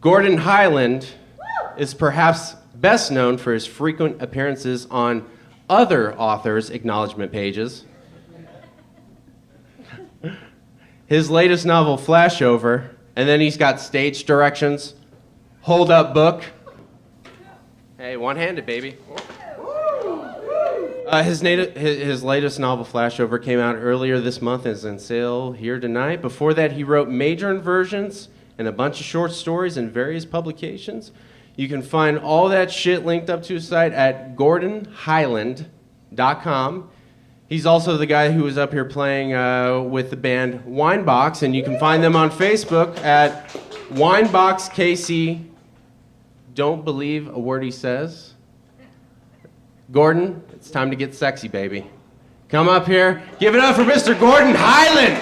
Gordon Highland is perhaps best known for his frequent appearances on other authors' acknowledgement pages. His latest novel, Flashover, and then he's got stage directions, Hold Up Book. Hey, one-handed, baby. His latest novel, Flashover, came out earlier this month and is on sale here tonight. Before that, he wrote major inversions and a bunch of short stories in various publications. You can find all that shit linked up to his site at gordonhighland.com. He's also the guy who was up here playing with the band Winebox, and you can find them on Facebook at WineboxKC. Don't believe a word he says. Gordon, it's time to get sexy, baby. Come up here. Give it up for Mr. Gordon Highland.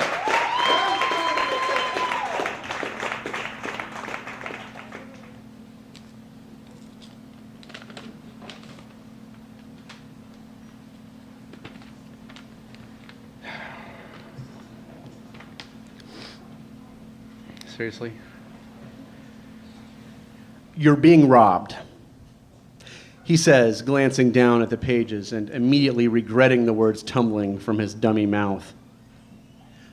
Seriously? You're being robbed, he says, glancing down at the pages and immediately regretting the words tumbling from his dummy mouth.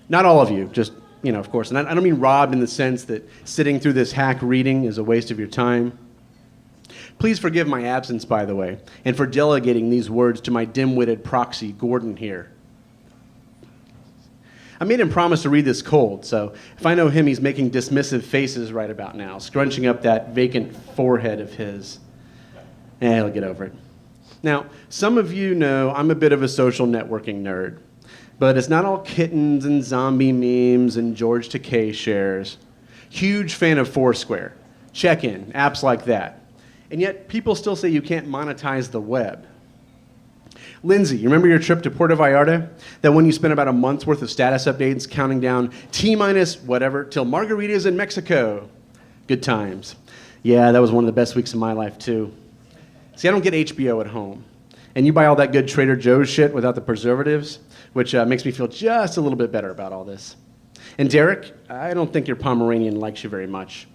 Not all of you, just, of course. And I don't mean robbed in the sense that sitting through this hack reading is a waste of your time. Please forgive my absence, by the way, and for delegating these words to my dim-witted proxy, Gordon here. I made him promise to read this cold, so if I know him, he's making dismissive faces right about now, scrunching up that vacant forehead of his. He'll get over it. Now, some of you know I'm a bit of a social networking nerd, but it's not all kittens and zombie memes and George Takei shares. Huge fan of Foursquare, check-in, apps like that. And yet, people still say you can't monetize the web. Lindsay, you remember your trip to Puerto Vallarta? That one you spent about a month's worth of status updates counting down T-minus whatever till margaritas in Mexico. Good times. Yeah, that was one of the best weeks of my life, too. See, I don't get HBO at home. And you buy all that good Trader Joe's shit without the preservatives, which makes me feel just a little bit better about all this. And Derek, I don't think your Pomeranian likes you very much.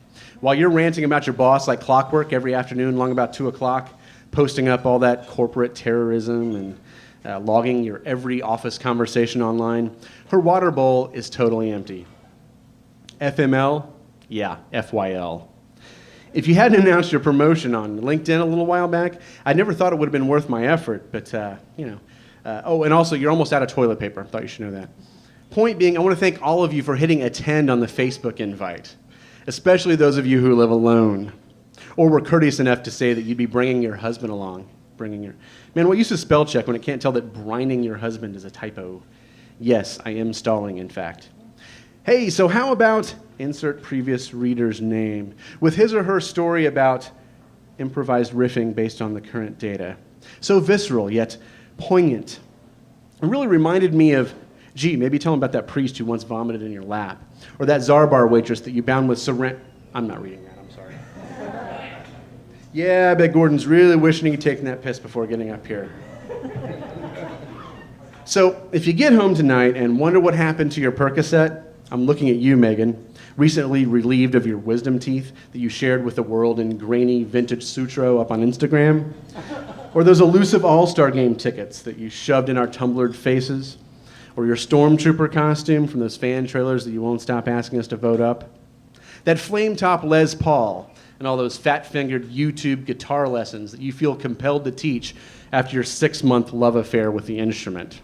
While you're ranting about your boss like clockwork every afternoon long about 2 o'clock, posting up all that corporate terrorism and logging your every office conversation online, her water bowl is totally empty. FML? Yeah, FYL. If you hadn't announced your promotion on LinkedIn a little while back, I never thought it would have been worth my effort, but, oh, and also, you're almost out of toilet paper. I thought you should know that. Point being, I want to thank all of you for hitting attend on the Facebook invite, especially those of you who live alone, or were courteous enough to say that you'd be bringing your husband along. Man, what use is spell check when it can't tell that brining your husband is a typo? Yes, I am stalling, in fact. Hey, so how about insert previous reader's name with his or her story about improvised riffing based on the current data? So visceral, yet poignant. It really reminded me of, maybe tell him about that priest who once vomited in your lap, or that Czar Bar waitress that you bound with I'm not reading that, I'm sorry. Yeah, I bet Gordon's really wishing he'd taken that piss before getting up here. So, if you get home tonight and wonder what happened to your Percocet, I'm looking at you, Megan, recently relieved of your wisdom teeth that you shared with the world in grainy vintage sutro up on Instagram, or those elusive All-Star Game tickets that you shoved in our tumblered faces, or your stormtrooper costume from those fan trailers that you won't stop asking us to vote up, that flame-top Les Paul, and all those fat-fingered YouTube guitar lessons that you feel compelled to teach after your 6-month love affair with the instrument.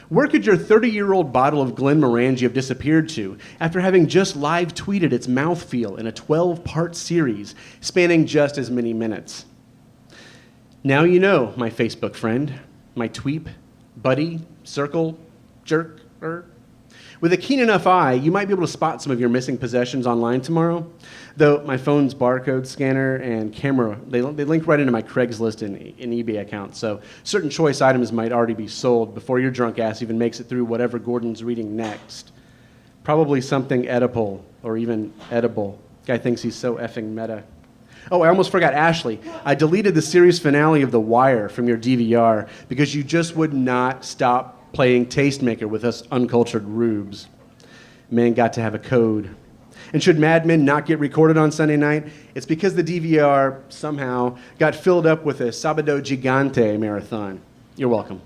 Where could your 30-year-old bottle of Glenmorangie have disappeared to after having just live tweeted its mouthfeel in a 12-part series spanning just as many minutes? Now you know, my Facebook friend, my tweep, buddy, circle, jerker. With a keen enough eye, you might be able to spot some of your missing possessions online tomorrow, though my phone's barcode scanner and camera, they link right into my Craigslist and eBay account, so certain choice items might already be sold before your drunk ass even makes it through whatever Gordon's reading next. Probably something Oedipal, or even edible. Guy thinks he's so effing meta. Oh, I almost forgot Ashley. I deleted the series finale of The Wire from your DVR because you just would not stop playing Tastemaker with us uncultured rubes. Man got to have a code. And should Mad Men not get recorded on Sunday night, it's because the DVR somehow got filled up with a Sabado Gigante marathon. You're welcome.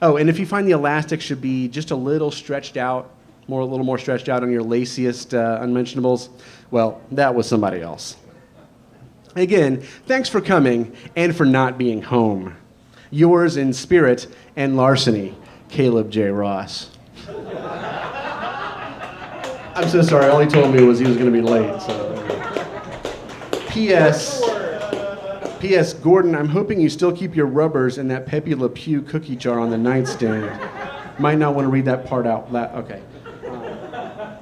Oh, and if you find the elastic should be just a little stretched out, a little more stretched out on your laciest unmentionables, well, that was somebody else. Again, thanks for coming and for not being home. Yours in spirit and larceny, Caleb J. Ross. I'm so sorry. All he told me was he was going to be late. So. P.S. Gordon, I'm hoping you still keep your rubbers in that Pepe Le Pew cookie jar on the nightstand. Might not want to read that part out. Okay.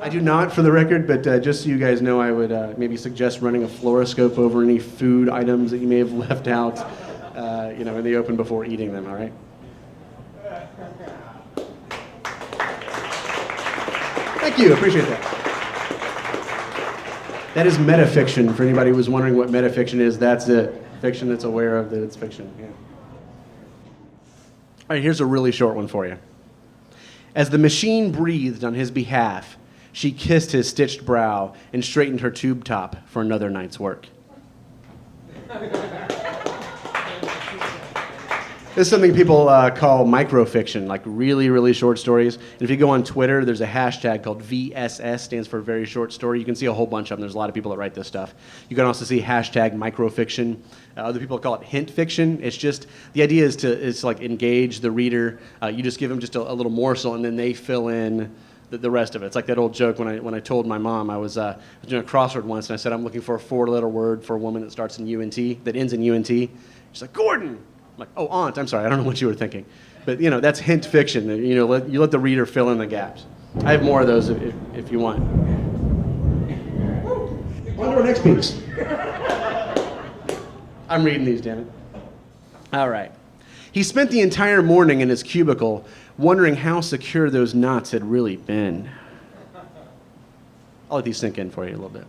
I do not, for the record, but just so you guys know, I would maybe suggest running a fluoroscope over any food items that you may have left out, in the open before eating them. All right. Thank you. Appreciate that. That is metafiction. For anybody who was wondering what metafiction is, that's it. Fiction that's aware of that it's fiction. Yeah. All right, here's a really short one for you. As the machine breathed on his behalf, she kissed his stitched brow and straightened her tube top for another night's work. This is something people call microfiction, like really, really short stories. And if you go on Twitter, there's a hashtag called VSS, stands for very short story. You can see a whole bunch of them. There's a lot of people that write this stuff. You can also see hashtag microfiction. Other people call it hint fiction. It's just, the idea is to like engage the reader. You just give them just a little morsel, and then they fill in the rest of it. It's like that old joke when I told my mom I was doing a crossword once, and I said I'm looking for a 4-letter word for a woman that starts in UNT, that ends in UNT. She's like, Gordon. I'm like, oh, aunt, I'm sorry, I don't know what you were thinking. But, that's hint fiction. You let the reader fill in the gaps. I have more of those if you want. On to our next piece. I'm reading these, damn it. All right. He spent the entire morning in his cubicle wondering how secure those knots had really been. I'll let these sink in for you a little bit.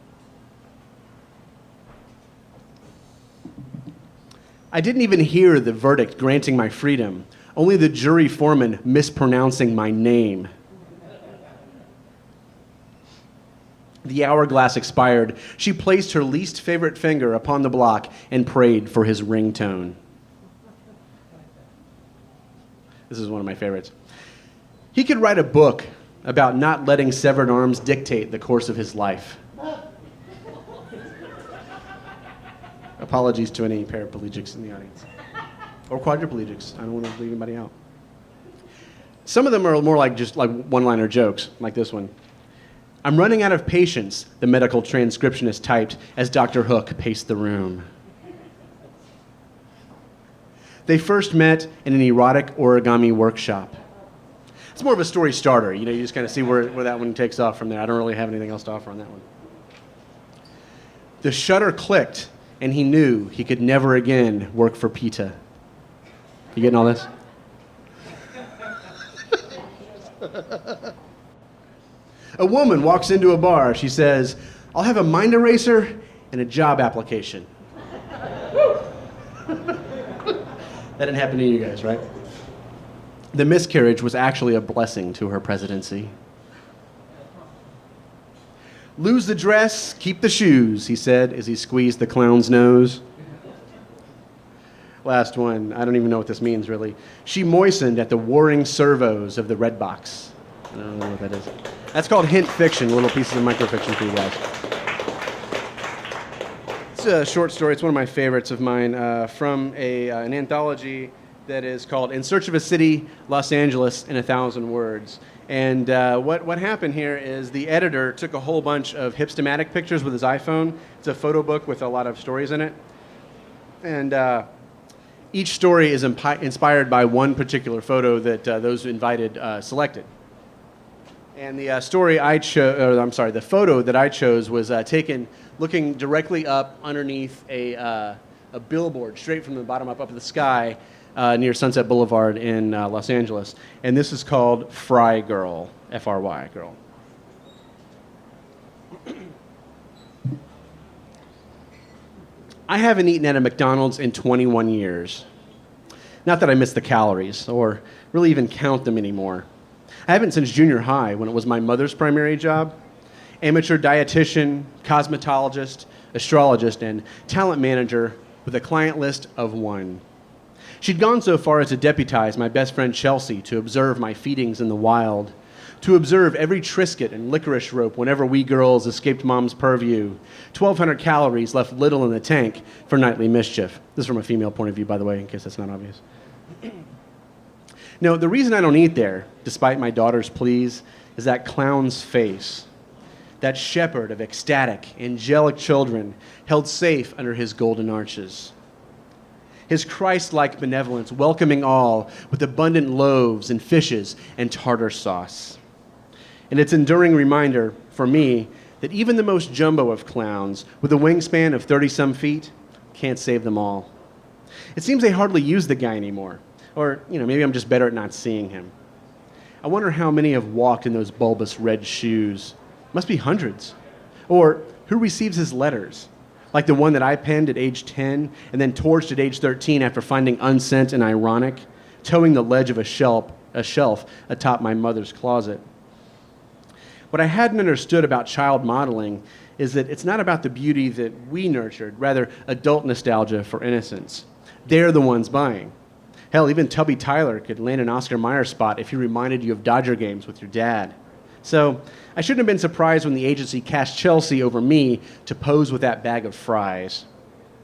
I didn't even hear the verdict granting my freedom, only the jury foreman mispronouncing my name. The hourglass expired. She placed her least favorite finger upon the block and prayed for his ringtone. This is one of my favorites. He could write a book about not letting severed arms dictate the course of his life. Apologies to any paraplegics in the audience. Or quadriplegics. I don't want to leave anybody out. Some of them are more like just like one-liner jokes, like this one. I'm running out of patience, the medical transcriptionist typed as Dr. Hook paced the room. They first met in an erotic origami workshop. It's more of a story starter. You just kind of see where that one takes off from there. I don't really have anything else to offer on that one. The shutter clicked, and he knew he could never again work for PETA. You getting all this? A woman walks into a bar. She says, I'll have a mind eraser and a job application. That didn't happen to you guys, right? The miscarriage was actually a blessing to her presidency. Lose the dress, keep the shoes, he said as he squeezed the clown's nose. Last one. I don't even know what this means, really. She moistened at the warring servos of the red box. I don't know what that is. That's called hint fiction, little pieces of microfiction for you guys. It's a short story. It's one of my favorites of mine from an anthology that is called In Search of a City, Los Angeles in 1,000 Words. And what happened here is the editor took a whole bunch of hipstamatic pictures with his iPhone. It's a photo book with a lot of stories in it. And each story is inspired by one particular photo that those invited selected. And the the photo that I chose was taken looking directly up underneath a billboard, straight from the bottom up in the sky, near Sunset Boulevard in Los Angeles. And this is called Fry Girl, F-R-Y, girl. I haven't eaten at a McDonald's in 21 years. Not that I miss the calories, or really even count them anymore. I haven't since junior high, when it was my mother's primary job. amateur dietitian, cosmetologist, astrologist, and talent manager with a client list of one. She'd gone so far as to deputize my best friend Chelsea to observe my feedings in the wild, to observe every Triscuit and licorice rope whenever we girls escaped Mom's purview. 1,200 calories left little in the tank for nightly mischief. This is from a female point of view, by the way, in case that's not obvious. No, the reason I don't eat there, despite my daughter's pleas, is that clown's face. That shepherd of ecstatic, angelic children held safe under his golden arches. His Christ-like benevolence welcoming all with abundant loaves and fishes and tartar sauce. And it's an enduring reminder for me that even the most jumbo of clowns with a wingspan of 30-some feet can't save them all. It seems they hardly use the guy anymore. Or, maybe I'm just better at not seeing him. I wonder how many have walked in those bulbous red shoes. Must be hundreds. Or who receives his letters? Like the one that I penned at age 10 and then torched at age 13 after finding unsent and ironic, towing the ledge of a shelf atop my mother's closet. What I hadn't understood about child modeling is that it's not about the beauty that we nurtured, rather adult nostalgia for innocence. They're the ones buying. Hell, even Tubby Tyler could land an Oscar Mayer spot if he reminded you of Dodger games with your dad. So I shouldn't have been surprised when the agency cast Chelsea over me to pose with that bag of fries.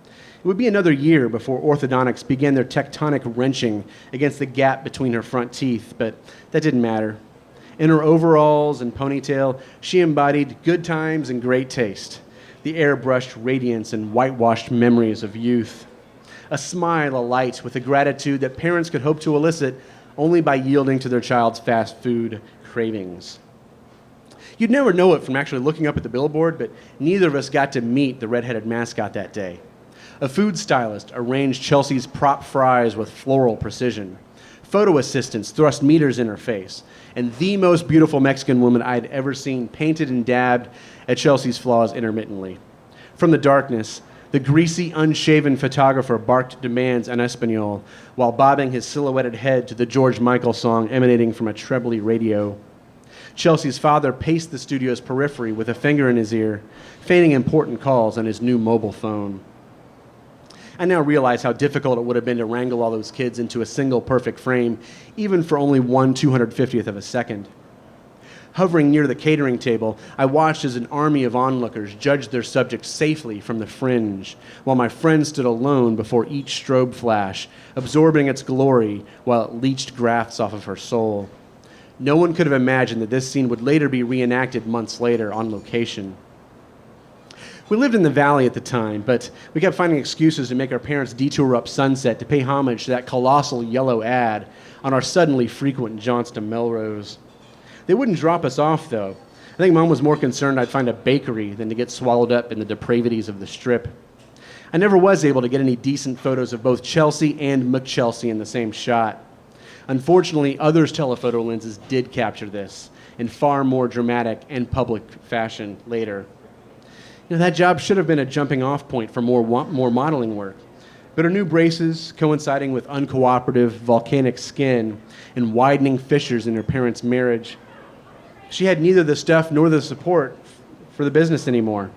It would be another year before orthodontics began their tectonic wrenching against the gap between her front teeth, but that didn't matter. In her overalls and ponytail, she embodied good times and great taste, the airbrushed radiance and whitewashed memories of youth. A smile alight with a gratitude that parents could hope to elicit only by yielding to their child's fast food cravings. You'd never know it from actually looking up at the billboard, but neither of us got to meet the redheaded mascot that day. A food stylist arranged Chelsea's prop fries with floral precision. Photo assistants thrust meters in her face, and the most beautiful Mexican woman I'd ever seen painted and dabbed at Chelsea's flaws intermittently. From the darkness, the greasy, unshaven photographer barked demands en Espanol while bobbing his silhouetted head to the George Michael song emanating from a trebly radio. Chelsea's father paced the studio's periphery with a finger in his ear, feigning important calls on his new mobile phone. I now realize how difficult it would have been to wrangle all those kids into a single perfect frame, even for only 1/250th of a second. Hovering near the catering table, I watched as an army of onlookers judged their subject safely from the fringe, while my friend stood alone before each strobe flash, absorbing its glory while it leached grafts off of her soul. No one could have imagined that this scene would later be reenacted months later on location. We lived in the valley at the time, but we kept finding excuses to make our parents detour up Sunset to pay homage to that colossal yellow ad on our suddenly frequent jaunts to Melrose. They wouldn't drop us off, though. I think Mom was more concerned I'd find a bakery than to get swallowed up in the depravities of the Strip. I never was able to get any decent photos of both Chelsea and McChelsea in the same shot. Unfortunately, others' telephoto lenses did capture this in far more dramatic and public fashion later. That job should have been a jumping-off point for more modeling work. But her new braces, coinciding with uncooperative volcanic skin and widening fissures in her parents' marriage, she had neither the stuff nor the support for the business anymore.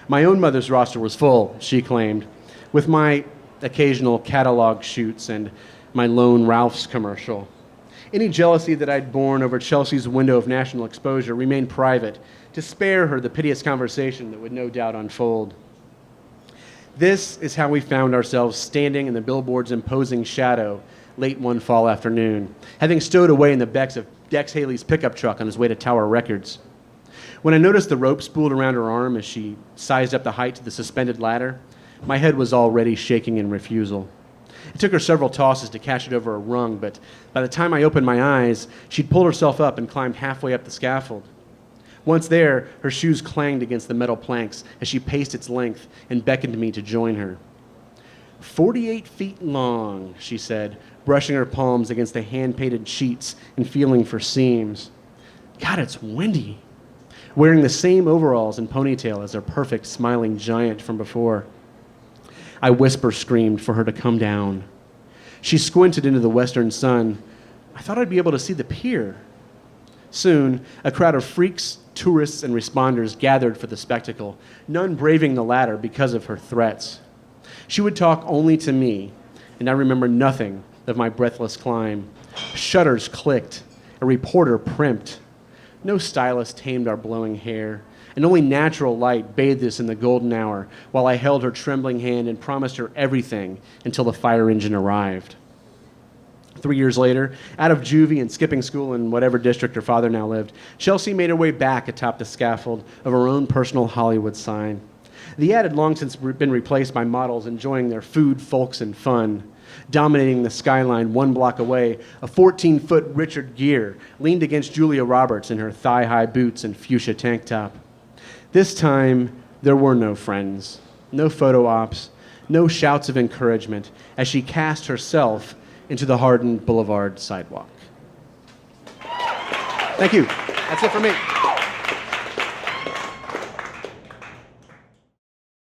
My own mother's roster was full, she claimed, with my occasional catalog shoots and my lone Ralph's commercial. Any jealousy that I'd borne over Chelsea's window of national exposure remained private, to spare her the piteous conversation that would no doubt unfold. This is how we found ourselves standing in the billboard's imposing shadow late one fall afternoon, having stowed away in the becks of Dex Haley's pickup truck on his way to Tower Records. When I noticed the rope spooled around her arm as she sized up the height to the suspended ladder, my head was already shaking in refusal. It took her several tosses to catch it over a rung, but by the time I opened my eyes, she'd pulled herself up and climbed halfway up the scaffold. Once there, her shoes clanged against the metal planks as she paced its length and beckoned me to join her. 48 feet long, she said, brushing her palms against the hand-painted sheets and feeling for seams. God, it's windy. Wearing the same overalls and ponytail as her perfect, smiling giant from before. I whisper-screamed for her to come down. She squinted into the western sun. I thought I'd be able to see the pier. Soon, a crowd of freaks tourists and responders gathered for the spectacle, none braving the latter because of her threats. She would talk only to me, and I remember nothing of my breathless climb. Shutters clicked, a reporter primped. No stylist tamed our blowing hair, and only natural light bathed us in the golden hour while I held her trembling hand and promised her everything until the fire engine arrived. 3 years later, out of juvie and skipping school in whatever district her father now lived, Chelsea made her way back atop the scaffold of her own personal Hollywood sign. The ad had long since been replaced by models enjoying their food, folks, and fun. Dominating the skyline 1 block away, a 14-foot Richard Gere leaned against Julia Roberts in her thigh-high boots and fuchsia tank top. This time, there were no friends, no photo ops, no shouts of encouragement as she cast herself into the hardened boulevard sidewalk. Thank you. That's it for me.